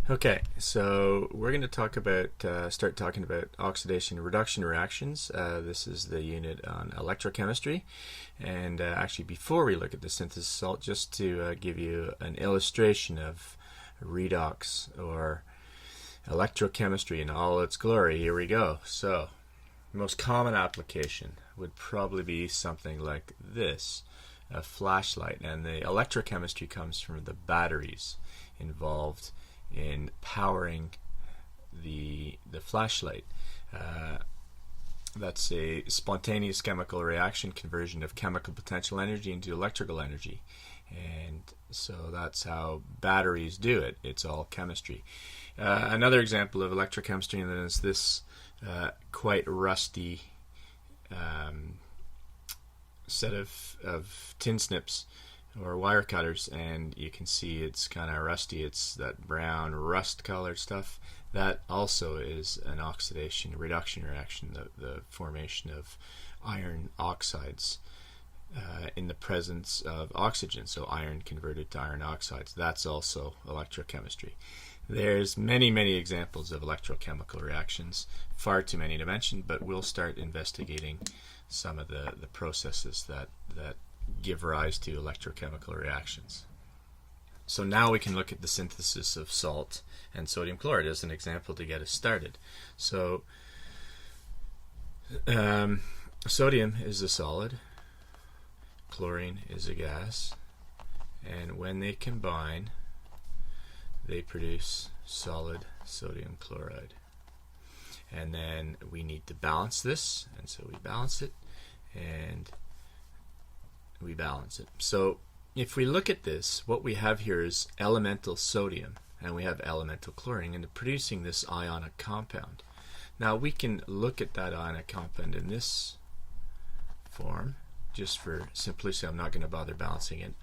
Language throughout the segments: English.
Okay, so we're going to start talking about oxidation and reduction reactions. This is the unit on electrochemistry. And actually, before we look at the synthesis of salt, just to give you an illustration of redox or electrochemistry in all its glory, here we go. So, the most common application would probably be something like this, a flashlight. And the electrochemistry comes from the batteries involved in powering the flashlight. That's a spontaneous chemical reaction, conversion of chemical potential energy into electrical energy, and so that's how batteries do it. It's all chemistry. Another example of electrochemistry is this quite rusty set of tin snips or wire cutters, and you can see it's kind of rusty. It's that brown rust colored stuff. That also is an oxidation reduction reaction, the formation of iron oxides in the presence of oxygen, so iron converted to iron oxides. That's also electrochemistry. There's many examples of electrochemical reactions, far too many to mention, but we'll start investigating some of the processes that give rise to electrochemical reactions. So now we can look at the synthesis of salt and sodium chloride as an example to get us started. So sodium is a solid, chlorine is a gas, and when they combine they produce solid sodium chloride. And then we need to balance this, and so we balance it and we balance it. So if we look at this, what we have here is elemental sodium and we have elemental chlorine, and producing this ionic compound. Now we can look at that ionic compound in this form. Just for simplicity, I'm not going to bother balancing it,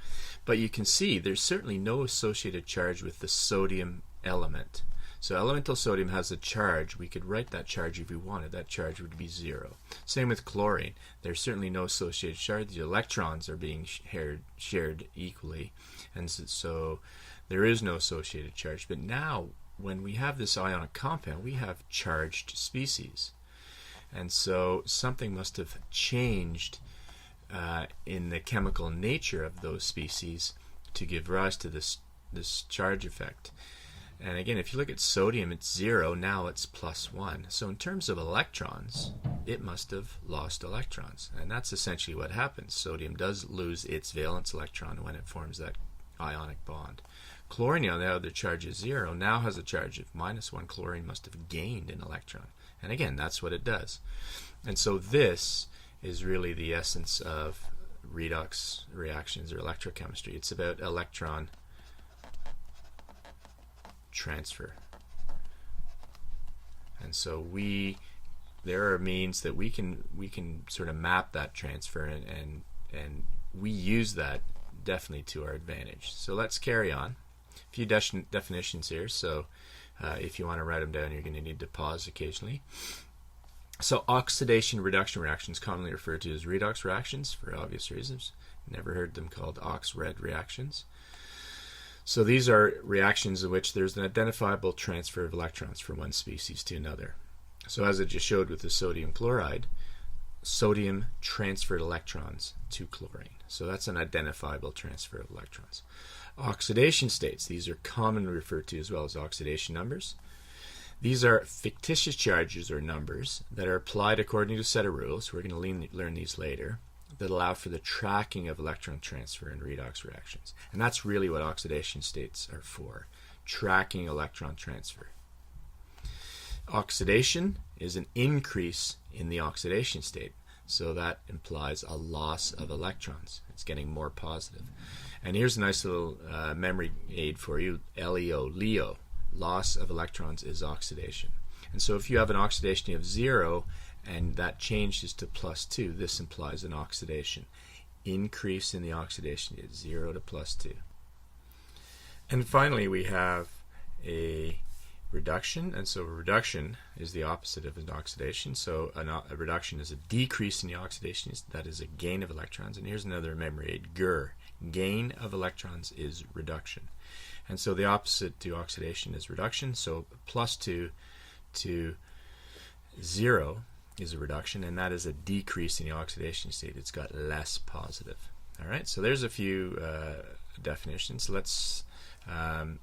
but you can see there's certainly no associated charge with the sodium element. So elemental sodium has a charge. We could write that charge if we wanted. That charge would be 0. Same with chlorine. There's certainly no associated charge. The electrons are being shared equally, and so there is no associated charge. But now, when we have this ionic compound, we have charged species. And so something must have changed in the chemical nature of those species to give rise to this charge effect. And again, if you look at sodium, it's 0, now it's +1. So in terms of electrons, it must have lost electrons. And that's essentially what happens. Sodium does lose its valence electron when it forms that ionic bond. Chlorine, on the other, charge is 0, now has a charge of -1. Chlorine must have gained an electron. And again, that's what it does. And so this is really the essence of redox reactions or electrochemistry. It's about electron transfer. And so there are means that we can sort of map that transfer, and we use that definitely to our advantage. So let's carry on. A few definitions here. So if you want to write them down, you're going to need to pause occasionally. So oxidation reduction reactions, commonly referred to as redox reactions for obvious reasons. Never heard them called ox-red reactions. So these are reactions in which there's an identifiable transfer of electrons from one species to another. So as I just showed with the sodium chloride, sodium transferred electrons to chlorine. So that's an identifiable transfer of electrons. Oxidation states, these are commonly referred to as well as oxidation numbers. These are fictitious charges or numbers that are applied according to a set of rules. We're going to learn these later, that allow for the tracking of electron transfer in redox reactions. And that's really what oxidation states are for, tracking electron transfer. Oxidation is an increase in the oxidation state, so that implies a loss of electrons. It's getting more positive. And here's a nice little memory aid for you, LEO, loss of electrons is oxidation. And so if you have an oxidation of 0, and that changes to +2, this implies an oxidation. Increase in the oxidation is 0 to +2. And finally, we have a reduction, and so a reduction is the opposite of an oxidation. So a reduction is a decrease in the oxidation, that is a gain of electrons. And here's another memory aid, GER. Gain of electrons is reduction. And so the opposite to oxidation is reduction. So +2 to 0 is a reduction, and that is a decrease in the oxidation state. It's got less positive. All right, so there's a few definitions. Let's have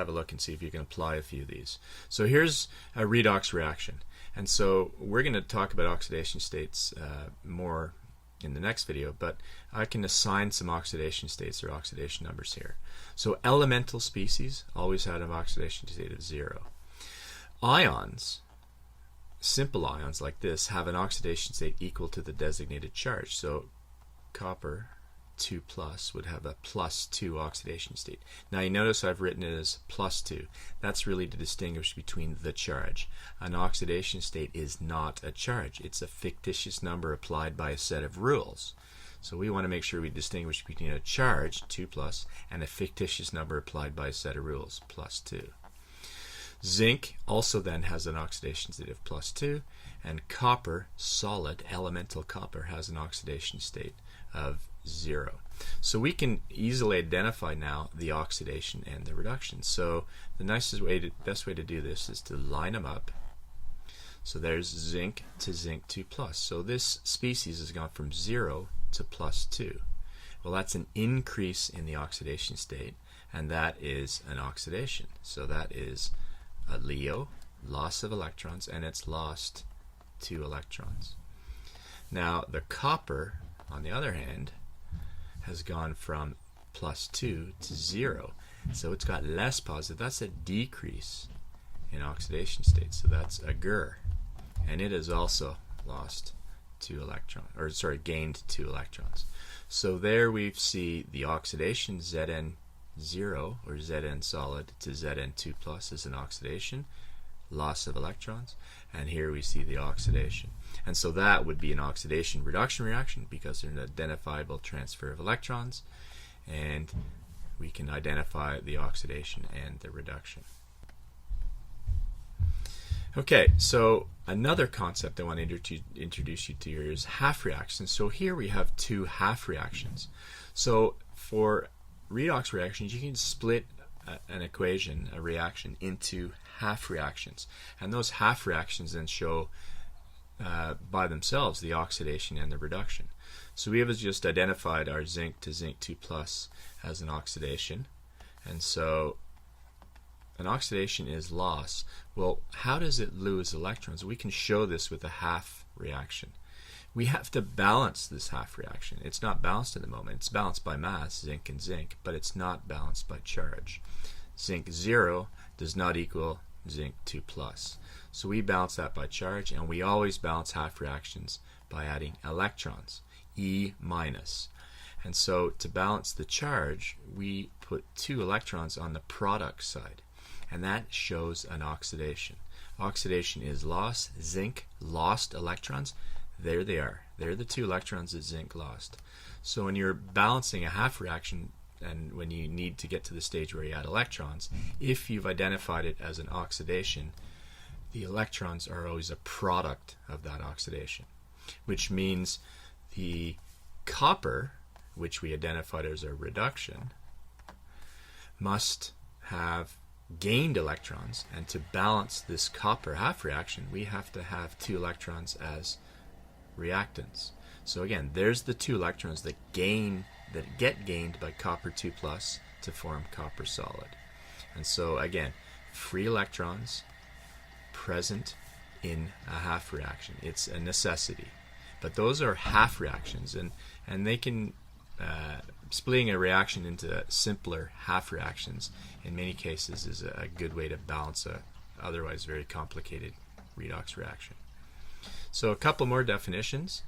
a look and see if you can apply a few of these. So here's a redox reaction. And so we're going to talk about oxidation states more in the next video, but I can assign some oxidation states or oxidation numbers here. So elemental species always had an oxidation state of 0. Ions, simple ions like this, have an oxidation state equal to the designated charge. So copper 2+ would have a +2 oxidation state. Now you notice I've written it as +2. That's really to distinguish between the charge. An oxidation state is not a charge. It's a fictitious number applied by a set of rules. So we want to make sure we distinguish between a charge, 2+, and a fictitious number applied by a set of rules, +2. Zinc also then has an oxidation state of +2, and copper, solid, elemental copper, has an oxidation state of 0. So we can easily identify now the oxidation and the reduction. So the best way to do this is to line them up. So there's zinc to zinc 2+. So this species has gone from 0 to +2. Well, that's an increase in the oxidation state, and that is an oxidation. So that is a LEO, loss of electrons, and it's lost 2 electrons. Now the copper, on the other hand, has gone from +2 to 0. So it's got less positive. That's a decrease in oxidation state. So that's a GR. And it has also lost 2 electrons, or sorry, gained 2 electrons. So there we see the oxidation Zn0 or Zn solid to Zn2+ is an oxidation, loss of electrons, and here we see the oxidation. And so that would be an oxidation reduction reaction because there's an identifiable transfer of electrons, and we can identify the oxidation and the reduction. Okay, so another concept I want to introduce you to here is half reactions. So here we have 2 half reactions. So for redox reactions, you can split an equation, a reaction, into half reactions. And those half reactions then show by themselves the oxidation and the reduction. So we have just identified our zinc to zinc 2+ as an oxidation. And so an oxidation is loss. Well, how does it lose electrons? We can show this with a half reaction. We have to balance this half reaction. It's not balanced at the moment. It's balanced by mass, zinc and zinc, but it's not balanced by charge. Zinc 0 does not equal zinc 2+. So we balance that by charge, and we always balance half reactions by adding electrons, E-. And so to balance the charge, we put 2 electrons on the product side, and that shows an oxidation. Oxidation is loss. Zinc lost electrons. There they are. They're the 2 electrons that zinc lost. So when you're balancing a half reaction, and when you need to get to the stage where you add electrons, if you've identified it as an oxidation, the electrons are always a product of that oxidation, which means the copper, which we identified as a reduction, must have gained electrons, and to balance this copper half reaction, we have to have 2 electrons as reactants. So again, there's the 2 electrons that get gained by copper 2+ to form copper solid. And so again, free electrons present in a half reaction. It's a necessity. But those are half reactions, and they can splitting a reaction into simpler half reactions in many cases is a good way to balance a otherwise very complicated redox reaction. So a couple more definitions.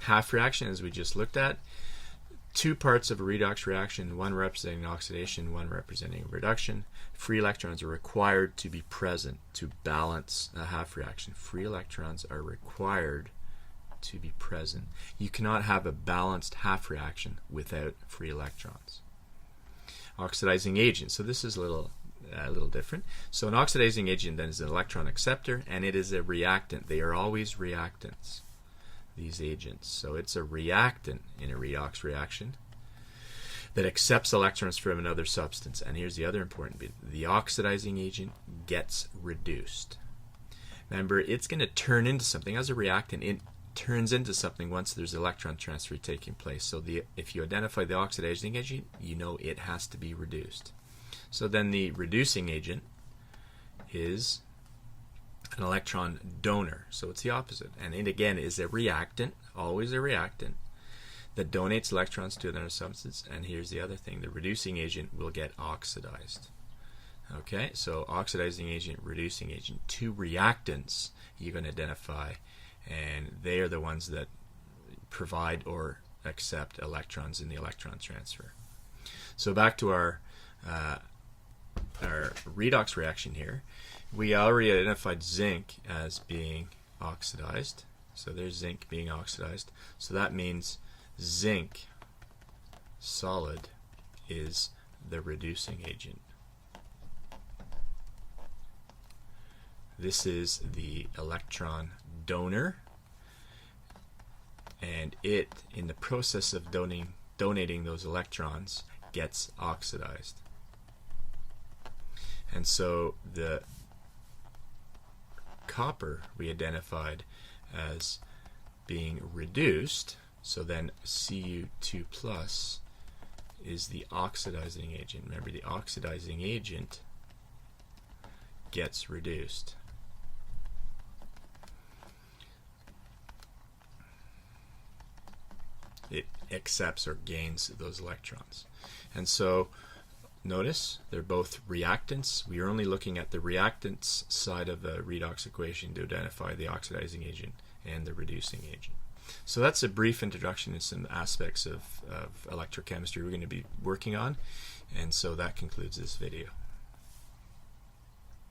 Half reaction, as we just looked at, 2 parts of a redox reaction, one representing oxidation, one representing reduction. Free electrons are required to be present to balance a half reaction. Free electrons are required to be present. You cannot have a balanced half reaction without free electrons. Oxidizing agent. So this is a little different. So an oxidizing agent then is an electron acceptor, and it is a reactant. They are always reactants, these agents. So it's a reactant in a redox reaction. that accepts electrons from another substance. And here's the other important bit. The oxidizing agent gets reduced. Remember, it's going to turn into something. As a reactant, it turns into something once there's electron transfer taking place. So if you identify the oxidizing agent, you know it has to be reduced. So then the reducing agent is an electron donor. So it's the opposite. And it again is a reactant, always a reactant, that donates electrons to another substance. And here's the other thing. The reducing agent will get oxidized. Okay, so oxidizing agent, reducing agent, two reactants you can identify, and they are the ones that provide or accept electrons in the electron transfer. So back to our redox reaction here. We already identified zinc as being oxidized. So there's zinc being oxidized. So that means zinc solid is the reducing agent. This is the electron donor, and it, in the process of donating those electrons, gets oxidized. And so the copper we identified as being reduced, so then Cu2 plus is the oxidizing agent. Remember, the oxidizing agent gets reduced. It accepts or gains those electrons. And so notice they're both reactants. We are only looking at the reactants side of the redox equation to identify the oxidizing agent and the reducing agent. So that's a brief introduction to some aspects of electrochemistry we're going to be working on, and so that concludes this video.